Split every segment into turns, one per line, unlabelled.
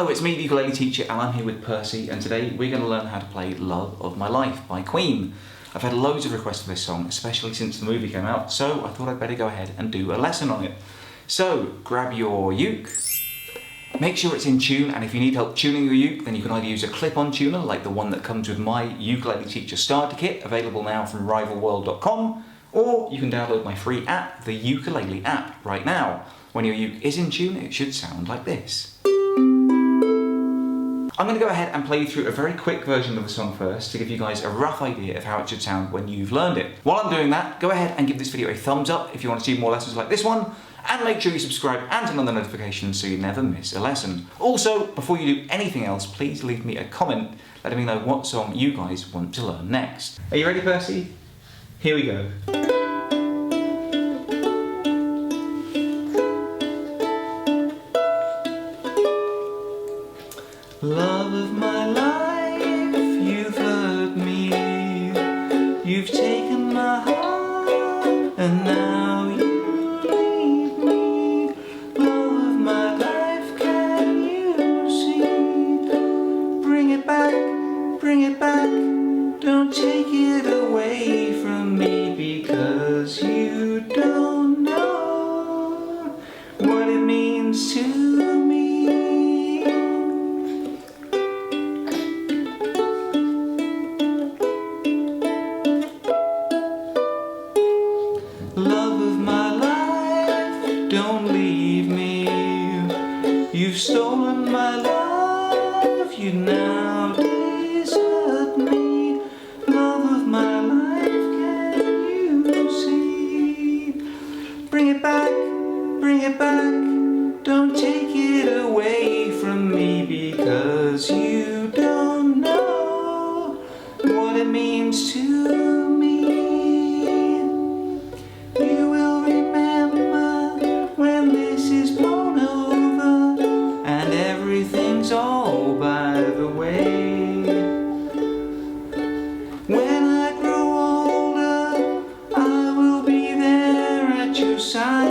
Hello, it's me, the ukulele teacher, and I'm here with Percy, and today we're going to learn how to play Love of My Life by Queen. I've had loads of requests for this song, especially since the movie came out, so I thought I'd better go ahead and do a lesson on it. So, grab your uke, make sure it's in tune, and if you need help tuning your uke, then you can either use a clip-on tuner, like the one that comes with my Ukulele Teacher Starter Kit, available now from rivalworld.com, or you can download my free app, the Ukulele app, right now. When your uke is in tune, it should sound like this. I'm going to go ahead and play you through a very quick version of the song first to give you guys a rough idea of how it should sound when you've learned it. While I'm doing that, go ahead and give this video a thumbs up if you want to see more lessons like this one, and make sure you subscribe and turn on the notifications so you never miss a lesson. Also, before you do anything else, please leave me a comment letting me know what song you guys want to learn next. Are you ready, Percy? Here we go. Love of my life, you've hurt me, you've taken my heart, and now you leave me. Love of my life, can you see? Bring it back, don't take it away from me, because you don't know what it means to me. Love of my life, don't leave me. You've stolen my love, you now desert me. Love of my life, can you see? Bring it back, don't take it away from me, because you don't know what it means to me. All by the way. When I grow older, I will be there at your side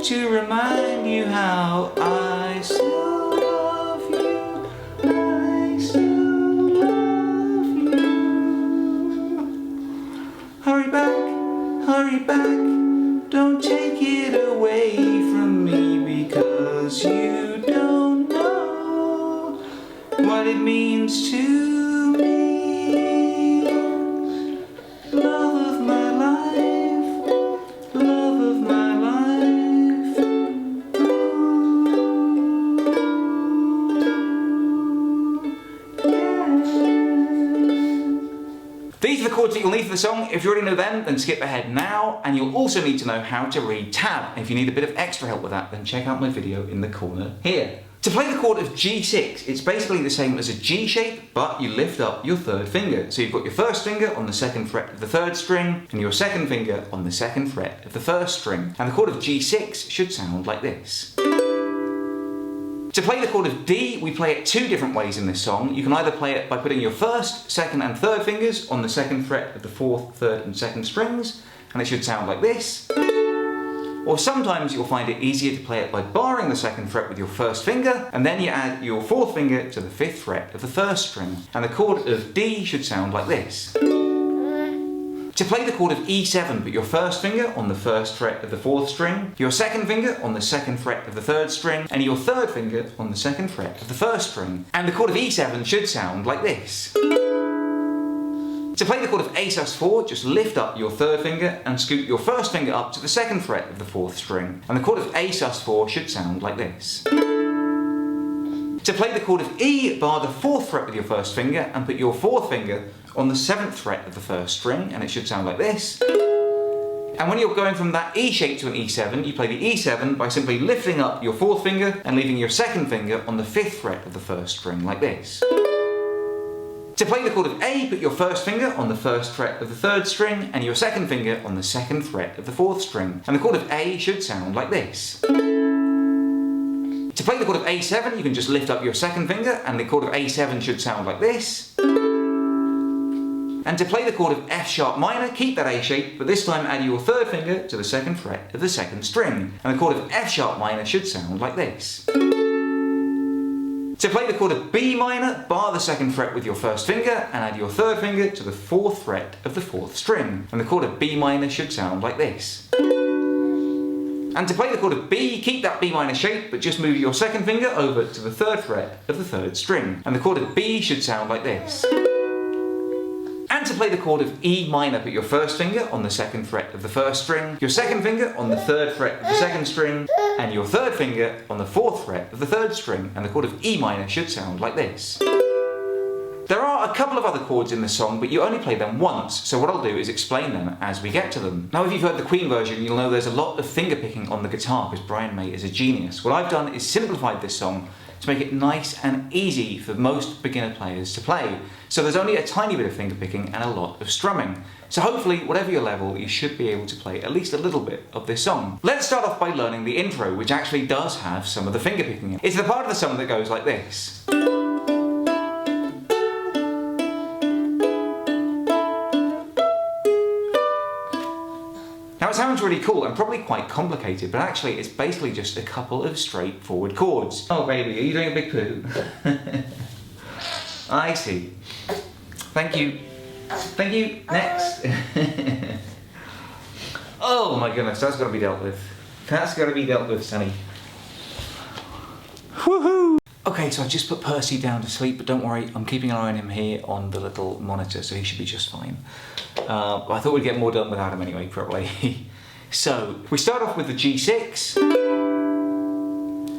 to remind you how I still love you. I still love you. Hurry back, don't take it away from me, because you don't know what it means to me. Love of my life, love of my life. Ooh, yeah. These are the chords that you'll need for the song. If you already know them, then skip ahead now, and you'll also need to know how to read tab. If you need a bit of extra help with that, then check out my video in the corner here. To play the chord of G6, it's basically the same as a G shape, but you lift up your third finger. So you've got your first finger on the second fret of the third string, and your second finger on the second fret of the first string. And the chord of G6 should sound like this. To play the chord of D, we play it two different ways in this song. You can either play it by putting your first, second and third fingers on the second fret of the fourth, third and second strings, and it should sound like this. Or sometimes you'll find it easier to play it by barring the second fret with your first finger, and then you add your fourth finger to the fifth fret of the first string. And the chord of D should sound like this. To play the chord of E7, put your first finger on the first fret of the fourth string, your second finger on the second fret of the third string, and your third finger on the second fret of the first string. And the chord of E7 should sound like this. To play the chord of A sus4, just lift up your third finger and scoot your first finger up to the second fret of the fourth string. And the chord of A sus4 should sound like this. To play the chord of E, bar the fourth fret with your first finger and put your fourth finger on the seventh fret of the first string, and it should sound like this. And when you're going from that E shape to an E7, you play the E7 by simply lifting up your fourth finger and leaving your second finger on the fifth fret of the first string, like this. To play the chord of A, put your first finger on the first fret of the third string and your second finger on the second fret of the fourth string. And the chord of A should sound like this. To play the chord of A7, you can just lift up your second finger and the chord of A7 should sound like this. And to play the chord of F sharp minor, keep that A shape, but this time add your third finger to the second fret of the second string. And the chord of F sharp minor should sound like this. To play the chord of B minor, bar the 2nd fret with your 1st finger and add your 3rd finger to the 4th fret of the 4th string. And the chord of B minor should sound like this. And to play the chord of B, keep that B minor shape, but just move your 2nd finger over to the 3rd fret of the 3rd string. And the chord of B should sound like this. And to play the chord of E minor, put your 1st finger on the 2nd fret of the 1st string, your 2nd finger on the 3rd fret of the 2nd string, and your 3rd finger on the 4th fret of the 3rd string, and the chord of E minor should sound like this. There are a couple of other chords in the song, but you only play them once, so what I'll do is explain them as we get to them. Now, if you've heard the Queen version, you'll know there's a lot of finger picking on the guitar, because Brian May is a genius. What I've done is simplified this song to make it nice and easy for most beginner players to play. So there's only a tiny bit of finger picking and a lot of strumming. So hopefully, whatever your level, you should be able to play at least a little bit of this song. Let's start off by learning the intro, which actually does have some of the finger picking in it. It's the part of the song that goes like this. Now it sounds really cool and probably quite complicated, but actually it's basically just a couple of straightforward chords. Oh baby, are you doing a big poo? I see. Thank you. Thank you. Next. Oh my goodness, that's got to be dealt with. That's got to be dealt with, Sonny. Woohoo! Okay, so I just put Percy down to sleep, but don't worry, I'm keeping an eye on him here on the little monitor, so he should be just fine. I thought we'd get more done without him anyway, probably. So, we start off with the G6,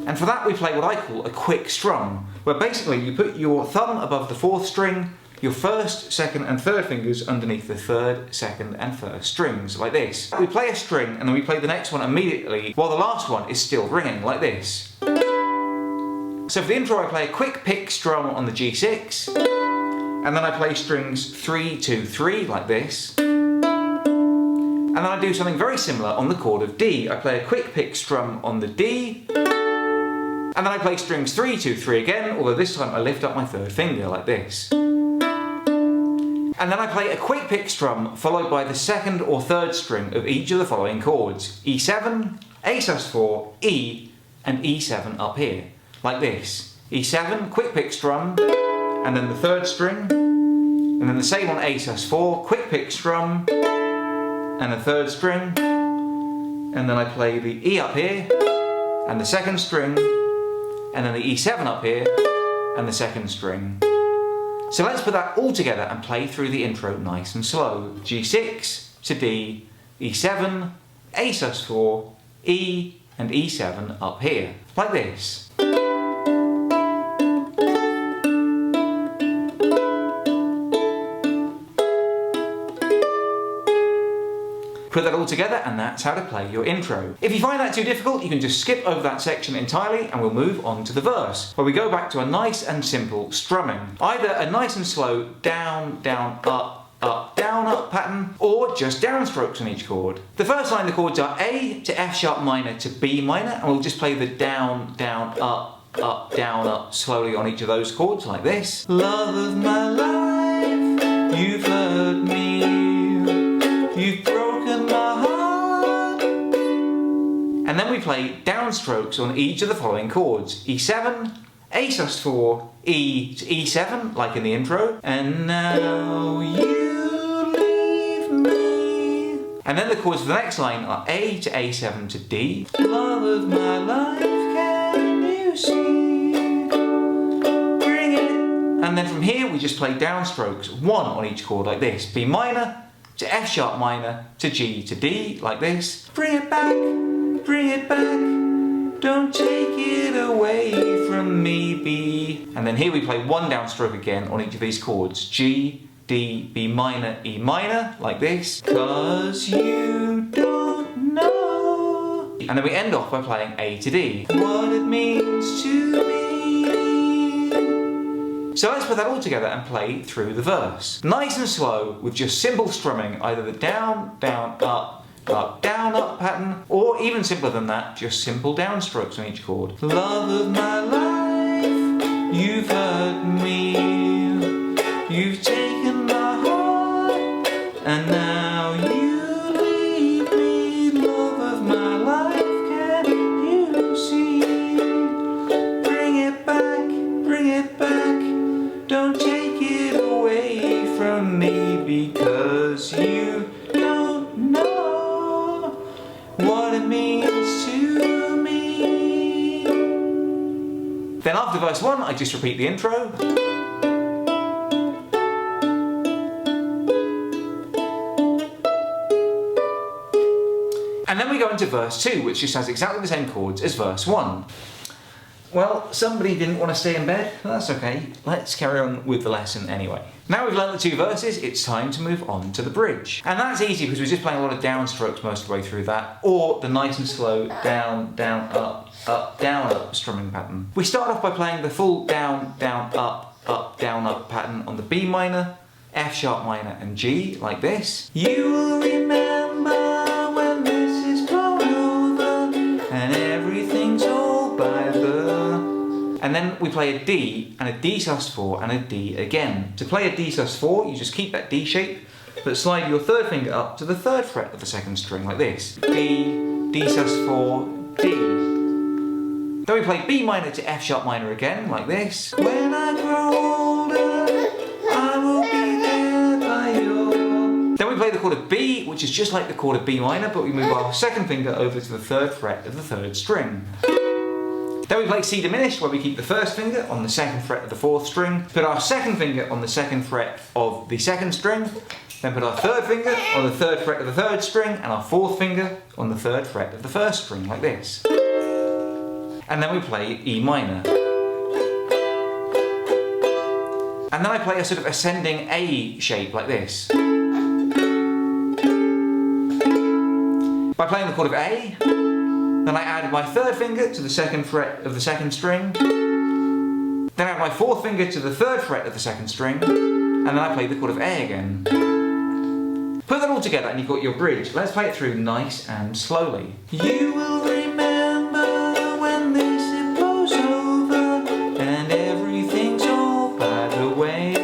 and for that we play what I call a quick strum, where basically you put your thumb above the 4th string, your 1st, 2nd and 3rd fingers underneath the 3rd, 2nd and 1st strings, like this. We play a string and then we play the next one immediately, while the last one is still ringing, like this. So for the intro I play a quick pick strum on the G6, and then I play strings 3, 2, 3, like this. And then I do something very similar on the chord of D. I play a quick pick strum on the D, and then I play strings 3, 2, 3 again, although this time I lift up my 3rd finger, like this. And then I play a quick pick strum followed by the 2nd or 3rd string of each of the following chords. E7, A sus4, E, and E7 up here. Like this. E7, quick pick strum, and then the 3rd string, and then the same on A sus4, quick pick strum, and the 3rd string, and then I play the E up here, and the 2nd string, and then the E7 up here, and the 2nd string. So let's put that all together and play through the intro nice and slow. G6 to D, E7, A sus4, E, and E7 up here. Like this. Put that all together and that's how to play your intro. If you find that too difficult, you can just skip over that section entirely and we'll move on to the verse, where we go back to a nice and simple strumming. Either a nice and slow down, down, up, up, down, up pattern, or just downstrokes on each chord. The first line of the chords are A to F sharp minor to B minor, and we'll just play the down, down, up, down, up slowly on each of those chords like this. Love of my life, you've hurt me. You've broken my heart. And then we play downstrokes on each of the following chords. E7, A sus4, E to E7, like in the intro. And now you leave me. And then the chords for the next line are A to A7 to D. Love of my life, can you see? Bring it. And then from here we just play downstrokes, one on each chord like this. B minor to F sharp minor to G to D, like this. Bring it back, don't take it away from me, B. And then here we play one downstroke again on each of these chords. G, D, B minor, E minor, like this. 'Cause you don't know. And then we end off by playing A to D. What it means to me. So let's put that all together and play through the verse. Nice and slow, with just simple strumming, either the down, down, up, down, up pattern, or even simpler than that, just simple downstrokes on each chord. Love of my life, you've hurt me, you've taken my heart, and now you leave me. Love of my life, can you see? Bring it back, for verse 1, I just repeat the intro. And then we go into verse 2, which just has exactly the same chords as verse 1. Well, somebody didn't want to stay in bed. That's okay. Let's carry on with the lesson anyway. Now we've learnt the 2 verses, it's time to move on to the bridge. And that's easy because we're just playing a lot of downstrokes most of the way through that, or the nice and slow down, down, up, down, up strumming pattern. We start off by playing the full down, down, up, down, up pattern on the B minor, F sharp minor and G, like this. You will remember when this is blown over and everything's all by the... And then we play a D and a D sus4 and a D again. To play a D sus4, you just keep that D shape, but slide your 3rd finger up to the 3rd fret of the 2nd string, like this. D, D sus4, D. Then we play B minor to F sharp minor again, like this. When I grow older, I will be there by your... Then we play the chord of B, which is just like the chord of B minor, but we move our 2nd finger over to the 3rd fret of the 3rd string. Then we play C diminished, where we keep the 1st finger on the 2nd fret of the 4th string, put our 2nd finger on the 2nd fret of the 2nd string, then put our 3rd finger on the 3rd fret of the 3rd string, and our 4th finger on the 3rd fret of the 1st string, like this. And then we play E minor. And then I play a sort of ascending A shape, like this. By playing the chord of A, then I add my 3rd finger to the 2nd fret of the 2nd string, then I add my 4th finger to the 3rd fret of the 2nd string, and then I play the chord of A again. Put that all together and you've got your bridge. Let's play it through nice and slowly. You will remember when this blows over and everything's all by the way.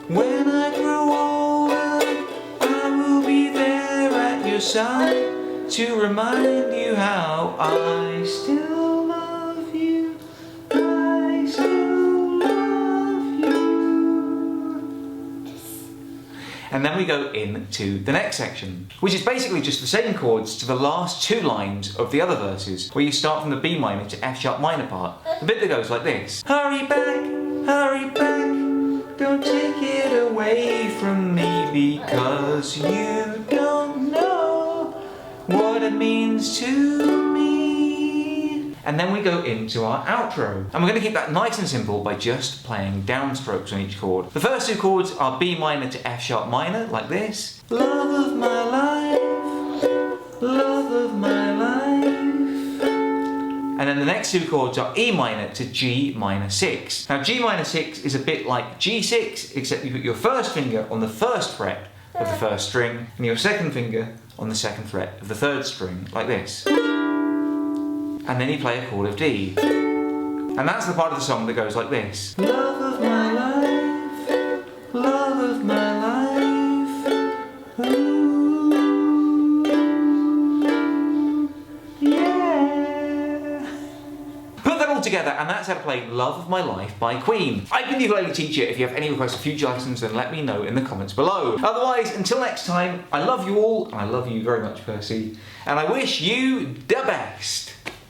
When I grow older, I will be there at your side to remind you how I still love you, I still love you. And then we go into the next section, which is basically just the same chords to the last 2 lines of the other verses, where you start from the B minor to F sharp minor part. The bit that goes like this. Hurry back, don't take it away from me, because you don't know what it means to me. And then we go into our outro. And we're going to keep that nice and simple by just playing downstrokes on each chord. The first 2 chords are B minor to F sharp minor, like this. Love of my life, love of my life. And then the next 2 chords are E minor to G minor 6. Now G minor 6 is a bit like G6, except you put your 1st finger on the 1st fret of the 1st string, and your 2nd finger on the 2nd fret of the 3rd string, like this. And then you play a chord of D. And that's the part of the song that goes like this. Love of my life, love of my life, ooh, yeah. Put that all together and that's how to play Love of My Life by Queen. I've been the ukulele teacher. If you have any requests for future lessons, then let me know in the comments below. Otherwise, until next time, I love you all, and I love you very much, Percy, and I wish you the best.